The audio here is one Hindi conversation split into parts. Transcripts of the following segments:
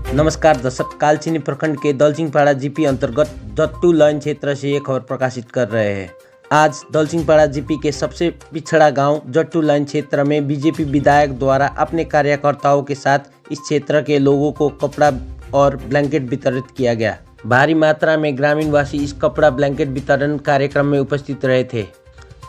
नमस्कार दर्शक, कालचिनी प्रखंड के दलसिंहपाड़ा जीपी अंतर्गत जट्टू लाइन क्षेत्र से एक खबर प्रकाशित कर रहे हैं। आज दलसिंहपाड़ा जीपी के सबसे पिछड़ा गांव जट्टू लाइन क्षेत्र में बीजेपी विधायक द्वारा अपने कार्यकर्ताओं के साथ इस क्षेत्र के लोगों को कपड़ा और ब्लैंकेट वितरित किया गया। भारी मात्रा में ग्रामीणवासी इस कपड़ा ब्लैंकेट वितरण कार्यक्रम में उपस्थित रहे थे।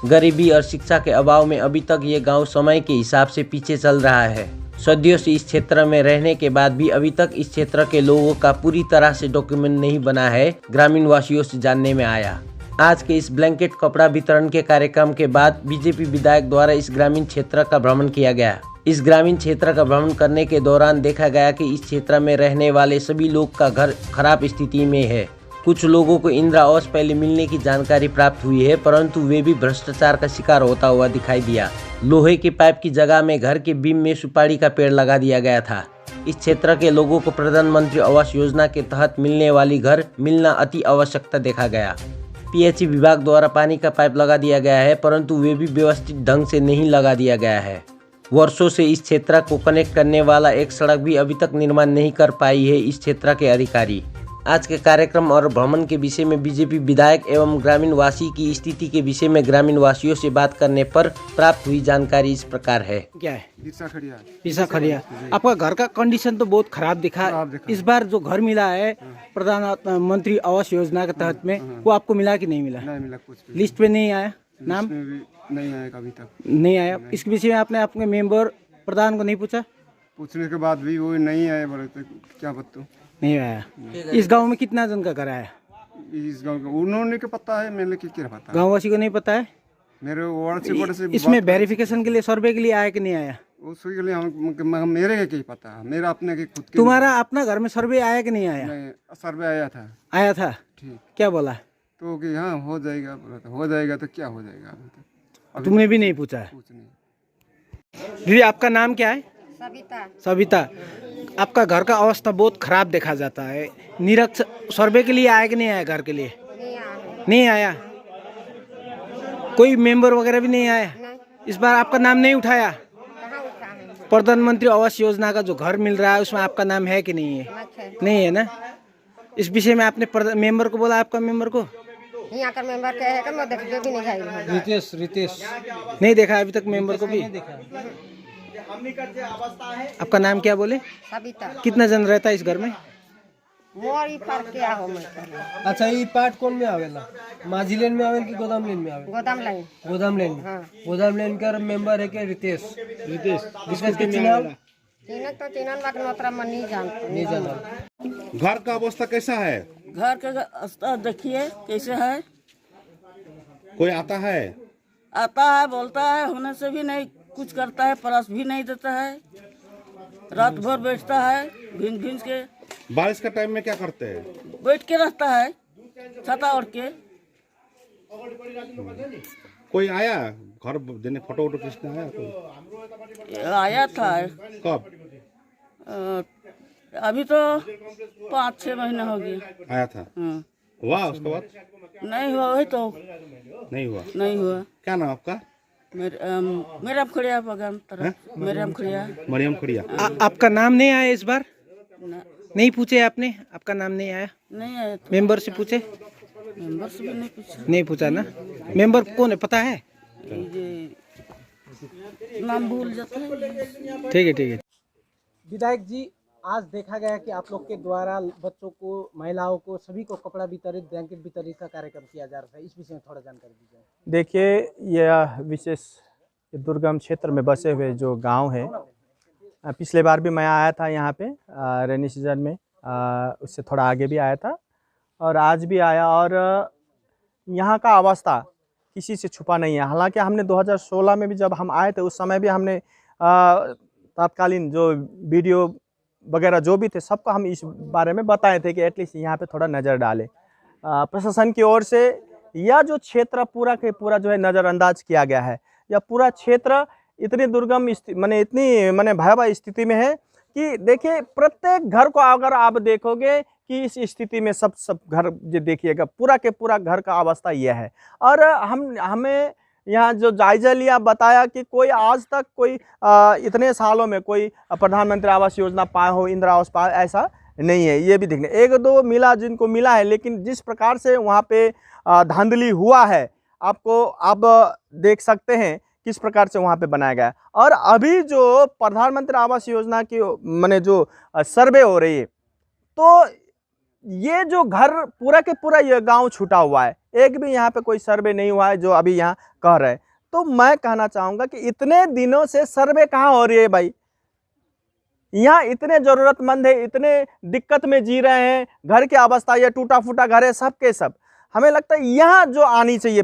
गरीबी और शिक्षा के अभाव में अभी तक ये गाँव समय के हिसाब से पीछे चल रहा है। सदियों से इस क्षेत्र में रहने के बाद भी अभी तक इस क्षेत्र के लोगों का पूरी तरह से डॉक्यूमेंट नहीं बना है, ग्रामीण वासियों से जानने में आया। आज के इस ब्लैंकेट कपड़ा वितरण के कार्यक्रम के बाद बीजेपी विधायक द्वारा इस ग्रामीण क्षेत्र का भ्रमण किया गया। इस ग्रामीण क्षेत्र का भ्रमण करने के दौरान देखा गया कि इस क्षेत्र में रहने वाले सभी लोग का घर खराब स्थिति में है। कुछ लोगों को इंदिरा आवास पहले मिलने की जानकारी प्राप्त हुई है, परंतु वे भी भ्रष्टाचार का शिकार होता हुआ दिखाई दिया। लोहे के पाइप की जगह में घर के बीम में सुपारी का पेड़ लगा दिया गया था। इस क्षेत्र के लोगों को प्रधानमंत्री आवास योजना के तहत मिलने वाली घर मिलना अति आवश्यकता देखा गया। पीएचई विभाग द्वारा पानी का पाइप लगा दिया गया है, परंतु वे भी व्यवस्थित ढंग से नहीं लगा दिया गया है। वर्षों से इस क्षेत्र को कनेक्ट करने वाला एक सड़क भी अभी तक निर्माण नहीं कर पाई है इस क्षेत्र के अधिकारी। आज के कार्यक्रम और भ्रमण के विषय में बीजेपी विधायक एवं ग्रामीण वासी की स्थिति के विषय में ग्रामीण वासियों से बात करने पर प्राप्त हुई जानकारी इस प्रकार है। क्या है? पीसा खड़िया। आपका घर का कंडीशन तो बहुत खराब दिखा। इस बार जो घर मिला है प्रधानमंत्री आवास योजना के तहत में, वो आपको मिला कि नहीं मिला? नहीं मिला, कुछ भी लिस्ट पे नहीं आया, नाम नहीं आया, कभी तक नहीं आया। इसके विषय में आपने अपने मेंबर प्रधान को नहीं पूछा? पूछने के बाद भी वो नहीं आए, बोले तो क्या बतूं, नहीं आया। इस गांव में कितना जन का घर आया? इस गांव का उन्होंने के पता है, मेरे क्या पता, गाँववासी को नहीं पता है। मेरे वार्ड से बड़े से इसमें वेरिफिकेशन के लिए सर्वे के लिए आया कि नहीं आया? उसके लिए मेरे के क्या पता है, मेरा अपने के खुद के। तुम्हारा अपना घर में सर्वे आया कि नहीं आया? नहीं, सर्वे आया था। आया था? ठीक। क्या बोला? तो कि हाँ हो जाएगा, बोला तो हो जाएगा, तो क्या हो जाएगा अभी तुमने भी नहीं पूछा है? कुछ नहीं। दीदी आपका नाम क्या है? सविता। सविता, आपका घर का अवस्था बहुत खराब देखा जाता है। निरीक्षक सर्वे के लिए आया कि नहीं आया? घर के लिए नहीं आया। कोई मेंबर वगैरह भी नहीं आया? इस बार आपका नाम नहीं उठाया? कहाँ उठा है? प्रधानमंत्री आवास योजना का जो घर मिल रहा है उसमें आपका नाम है कि नहीं है? नहीं है ना। इस विषय में आपने मेंबर को बोला? आपका मेंबर को यहाँ का मेंबर क्या है? मैं देखते भी नहीं जाएगी। रितेश नहीं देखा अभी तक मेंबर को भी। आपका नाम क्या बोले? सविता। कितना जन रहता है इस घर में? मोर ई पार क्या हो मैं? अच्छा, ये पार्ट कौन में आवेला? माझी लेन में आवेल कि गोदाम लेन में आवेल? गोदाम लाइन। गोदाम लेन में। हाँ। गोदाम लेन का मेंबर है के रितेश रितेश के चुनाव तीनक तो तीनन बात नोतरा में नहीं जानते। नहीं जाना। घर का अवस्था कैसा है? घर का अवस्था देखिए कैसे है। कोई आता है? आता है, बोलता है, होने से भी नहीं कुछ करता है, परस भी नहीं देता है, रात भर बैठता है भिंज भिंज के। बारिश का टाइम में क्या करते हैं? बैठ के रहता है छाता ओढ़ के। कोई आया घर देने, फोटो वोटो खींचने आया कोई? आया था। कब? अभी तो 5-6 महीने हो गए। आया था। हाँ। हुआ उसके बाद? नहीं हुआ, वही तो नहीं हुआ। नहीं हुआ। क्या नाम आपका? मेरा खड़िया बगान तरफ। मेरा खड़िया। मरियम खुड़िया। आपका नाम नहीं आया इस बार? न- नहीं पूछे आपने? आपका नाम नहीं आया? नहीं आया तो मेंबर से पूछे? मेंबर से भी नहीं पूछा। नहीं पूछा ना। मेंबर कौन है पता है? ये नाम भूल जाता है। ठीक है। विधायक जी, आज देखा गया कि आप लोग के द्वारा बच्चों को, महिलाओं को, सभी को कपड़ा वितरित, ब्लैंकेट वितरित का कार्यक्रम किया जा रहा है। इस विषय में थोड़ा जानकारी दीजिए। देखिए, यह विशेष दुर्गम क्षेत्र में बसे हुए जो गांव है, पिछले बार भी मैं आया था यहाँ पे रेनी सीजन में, उससे थोड़ा आगे भी आया था और आज भी आया। और यहाँ का अवस्था किसी से छुपा नहीं है। हालांकि हमने 2016 में भी जब हम आए थे, उस समय भी हमने तत्कालीन जो वीडियो वगैरह जो भी थे सबको हम इस बारे में बताए थे कि एटलीस्ट यहाँ पे थोड़ा नज़र डालें। प्रशासन की ओर से यह जो क्षेत्र पूरा के पूरा जो है नज़रअंदाज किया गया है। यह पूरा क्षेत्र इतनी दुर्गम इतनी भयावह स्थिति में है कि देखिए, प्रत्येक घर को अगर आप देखोगे कि इस स्थिति में सब घर जो देखिएगा, पूरा के पूरा घर का अवस्था यह है। और हमें यहाँ जो जायजा लिया, बताया कि कोई आज तक कोई इतने सालों में कोई प्रधानमंत्री आवास योजना पाए हो, इंदिरा आवास पाए, ऐसा नहीं है, ये भी देखने। एक दो मिला जिनको मिला है, लेकिन जिस प्रकार से वहाँ पे धांधली हुआ है, आपको आप देख सकते हैं किस प्रकार से वहाँ पे बनाया गया है। और अभी जो प्रधानमंत्री आवास योजना की माने जो सर्वे हो रही है, तो ये जो घर पूरा के पूरा ये गांव छूटा हुआ है, एक भी यहाँ पे कोई सर्वे नहीं हुआ है जो अभी यहाँ कह रहे हैं। तो मैं कहना चाहूँगा कि इतने दिनों से सर्वे कहाँ हो रही है भाई? यहाँ इतने ज़रूरतमंद है, इतने दिक्कत में जी रहे हैं, घर की अवस्था, ये टूटा फूटा घर है, सब के सब। हमें लगता है यहाँ जो आनी चाहिए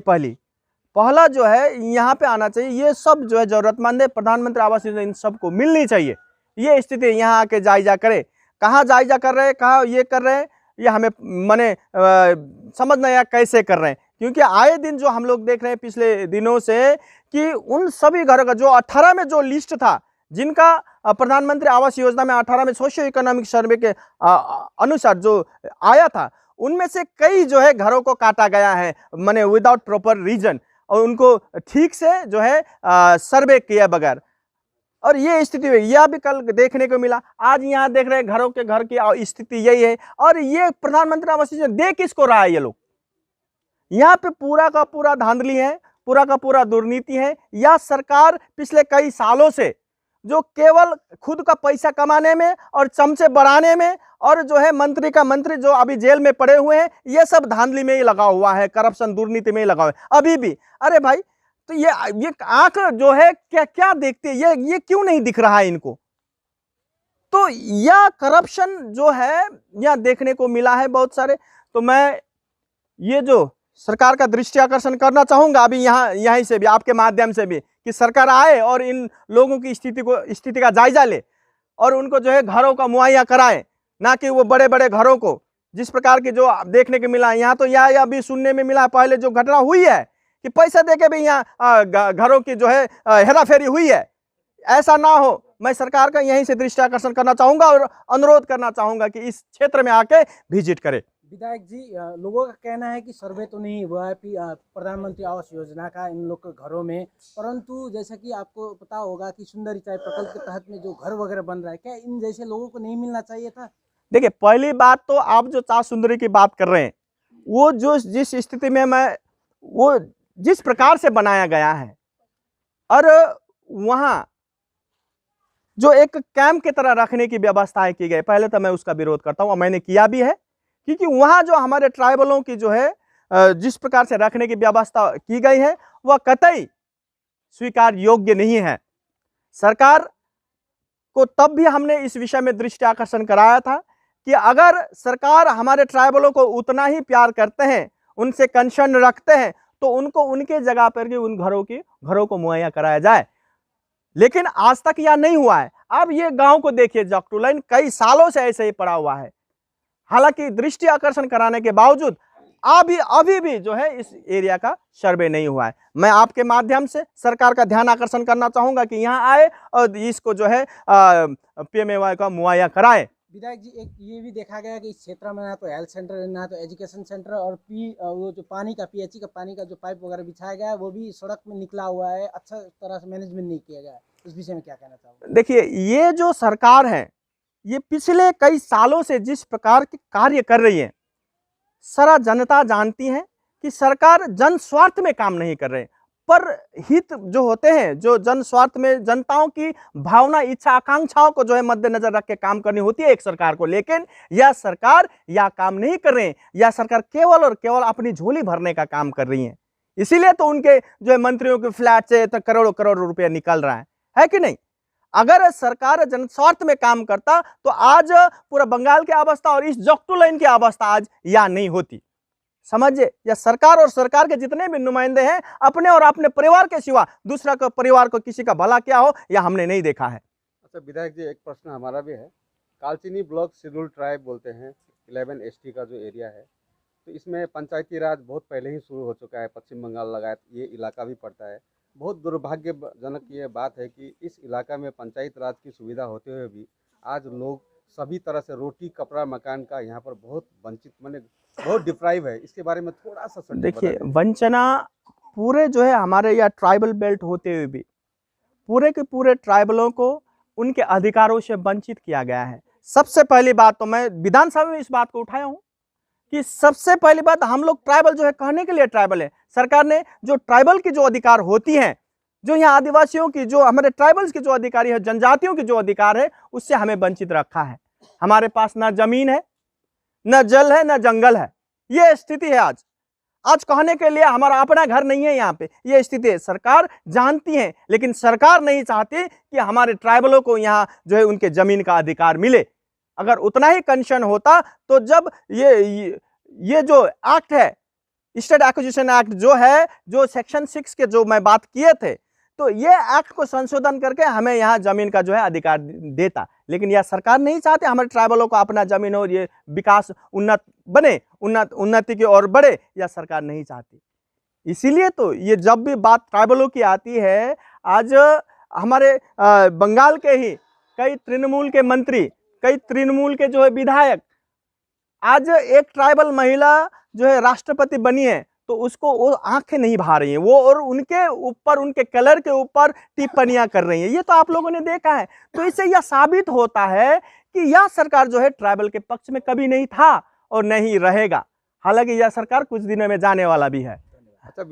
पहला जो है यहाँ पे आना चाहिए। ये सब जो है ज़रूरतमंद है, प्रधानमंत्री आवास योजना इन सबको मिलनी चाहिए। ये स्थिति यहाँ आके जायजा करे, कहाँ जायजा कर रहे हैं, कहाँ ये कर रहे हैं, ये हमें माने समझ नहीं आया कैसे कर रहे हैं। क्योंकि आए दिन जो हम लोग देख रहे हैं पिछले दिनों से कि उन सभी घरों का जो 18 में जो लिस्ट था, जिनका प्रधानमंत्री आवास योजना में 18 में सोशियो इकोनॉमिक सर्वे के अनुसार जो आया था, उनमें से कई जो है घरों को काटा गया है माने विदाउट प्रॉपर रीजन, और उनको ठीक से जो है सर्वे किया बगैर। और ये स्थिति हुई, यह भी कल देखने को मिला। आज यहाँ देख रहे हैं घरों के घर की स्थिति यही है। और ये प्रधानमंत्री आवास योजना दे किसको रहा है? ये लोग यहाँ पे पूरा का पूरा धांधली है, पूरा का पूरा दुर्नीति है। यह सरकार पिछले कई सालों से जो केवल खुद का पैसा कमाने में और चमचे बढ़ाने में, और जो है मंत्री का मंत्री जो अभी जेल में पड़े हुए हैं, ये सब धांधली में ही लगा हुआ है, करप्शन दुर्नीति में ही लगा हुआ है अभी भी। अरे भाई, तो ये आंख जो है क्या क्या देखते हैं, ये क्यों नहीं दिख रहा है इनको? तो यह करप्शन जो है यह देखने को मिला है बहुत सारे। तो मैं ये जो सरकार का दृष्टि आकर्षण करना चाहूँगा अभी यहीं से भी, आपके माध्यम से भी, कि सरकार आए और इन लोगों की स्थिति का जायजा ले और उनको जो है घरों का मुहैया कराए, ना कि वो बड़े बड़े घरों को जिस प्रकार की जो देखने को मिला यहाँ। तो यह अभी सुनने में मिला, पहले जो घटना हुई है कि पैसा देके भी यहाँ घरों की जो है हेराफेरी हुई है। ऐसा ना हो, मैं सरकार का यहीं से दृष्टि आकर्षण करना चाहूँगा और अनुरोध करना चाहूँगा कि इस क्षेत्र में आके विजिट करे। विधायक जी, लोगों का कहना है कि सर्वे तो नहीं हुआ है प्रधानमंत्री आवास योजना का इन लोग के घरों में, परंतु जैसा कि आपको पता होगा कि सुंदर सिंचाई प्रकल्प के तहत में जो घर वगैरह बन रहा है, क्या इन जैसे लोगों को नहीं मिलना चाहिए था? देखिए, पहली बात तो आप जो चार सुंदरी की बात कर रहे हैं, वो जो जिस स्थिति में वो जिस प्रकार से बनाया गया है, और वहाँ जो एक कैंप की तरह रखने की व्यवस्थाएं की गई, पहले तो मैं उसका विरोध करता हूँ और मैंने किया भी है। क्योंकि वहाँ जो हमारे ट्राइबलों की जो है जिस प्रकार से रखने की व्यवस्था की गई है, वह कतई स्वीकार योग्य नहीं है। सरकार को तब भी हमने इस विषय में दृष्टि आकर्षण कराया था कि अगर सरकार हमारे ट्राइबलों को उतना ही प्यार करते हैं, उनसे कंसर्न रखते हैं, तो उनको उनके जगह पर भी उन घरों को मुहैया कराया जाए। लेकिन आज तक यह नहीं हुआ है। अब ये गांव को देखिए, जगटू लाइन कई सालों से ऐसे ही पड़ा हुआ है। हालांकि दृष्टि आकर्षण कराने के बावजूद अभी भी जो है इस एरिया का सर्वे नहीं हुआ है। मैं आपके माध्यम से सरकार का ध्यान आकर्षण करना चाहूंगा कि यहाँ आए और इसको जो है PMAY का मुहैया कराए। विधायक जी, एक ये भी देखा गया कि इस क्षेत्र में ना तो हेल्थ सेंटर है, ना तो एजुकेशन सेंटर, और वो जो पानी का PHE का पानी का जो पाइप वगैरह बिछाया गया है, वो भी सड़क में निकला हुआ है, अच्छा तरह से मैनेजमेंट नहीं किया गया है। इस विषय में क्या कहना चाहोगे? देखिए, ये जो सरकार है, ये पिछले कई सालों से जिस प्रकार के कार्य कर रही है, सारा जनता जानती है कि सरकार जन स्वार्थ में काम नहीं कर रहे, पर हित जो होते हैं, जो जन स्वार्थ में जनताओं की भावना, इच्छा, आकांक्षाओं को जो है मद्देनजर रख के काम करनी होती है एक सरकार को। लेकिन यह सरकार यह काम नहीं कर रहे हैं। यह सरकार केवल और केवल अपनी झोली भरने का काम कर रही है। इसीलिए तो उनके जो है मंत्रियों के फ्लैट से तो करोड़ों करोड़ रुपया निकल रहा है कि नहीं? अगर सरकार जनस्वार्थ में काम करता तो आज पूरा बंगाल की अवस्था और इस जगटू लाइन की अवस्था आज यह नहीं होती। समझिए, यह सरकार और सरकार के जितने भी नुमाइंदे हैं, अपने और अपने परिवार के सिवा दूसरा का परिवार को किसी का भला क्या हो यह हमने नहीं देखा है। अच्छा विधायक जी, एक प्रश्न हमारा भी है। कालचिनी ब्लॉक शेड्यूल ट्राइब बोलते हैं, 11 ST का जो एरिया है, तो इसमें पंचायती राज बहुत पहले ही शुरू हो चुका है। पश्चिम बंगाल लगाए ये इलाका भी पड़ता है। बहुत दुर्भाग्यजनक ये बात है कि इस इलाका में पंचायत राज की सुविधा होते हुए भी आज लोग सभी तरह से रोटी, कपड़ा, मकान का यहाँ पर बहुत वंचित, माने बहुत डिप्राइव है। इसके बारे में थोड़ा सा देखिए, वंचना पूरे जो है हमारे यहाँ ट्राइबल बेल्ट होते हुए भी पूरे के पूरे ट्राइबलों को उनके अधिकारों से वंचित किया गया है। सबसे पहली बात तो मैं विधानसभा में इस बात को उठाया हूँ कि सबसे पहली बात हम लोग ट्राइबल जो है कहने के लिए ट्राइबल है। सरकार ने जो ट्राइबल की जो अधिकार होती हैं, जो यहाँ आदिवासियों की, जो हमारे ट्राइबल्स के जो अधिकारी है, जनजातियों के जो अधिकार है, उससे हमें वंचित रखा है। हमारे पास ना जमीन है, न जल है, न जंगल है। ये स्थिति है आज कहने के लिए हमारा अपना घर नहीं है यहाँ पे, ये स्थिति है। सरकार जानती है, लेकिन सरकार नहीं चाहती कि हमारे ट्राइबलों को यहाँ जो है उनके जमीन का अधिकार मिले। अगर उतना ही कंसर्न होता तो जब ये जो एक्ट है, स्टेट एक्विजिशन एक्ट जो है, जो सेक्शन 6 के जो मैं बात किए थे, तो ये एक्ट को संशोधन करके हमें यहाँ जमीन का जो है अधिकार देता। लेकिन यह सरकार नहीं चाहती हमारे ट्राइबलों को अपना जमीन हो, ये विकास उन्नत बने, उन्नति की ओर बढ़े, यह सरकार नहीं चाहती। इसीलिए तो ये जब भी बात ट्राइबलों की आती है, आज हमारे बंगाल के ही कई तृणमूल के मंत्री, कई तृणमूल के जो है विधायक, आज एक ट्राइबल महिला जो है राष्ट्रपति बनी है, तो उसको वो आंखें नहीं भा रही हैं, वो और उनके ऊपर, उनके कलर के ऊपर टिप्पणियां कर रही हैं। ये तो आप लोगों ने देखा है। तो इससे यह साबित होता है कि यह सरकार जो है ट्राइबल के पक्ष में कभी नहीं था और नहीं रहेगा। हालांकि यह सरकार कुछ दिनों में जाने वाला भी है। अच्छा,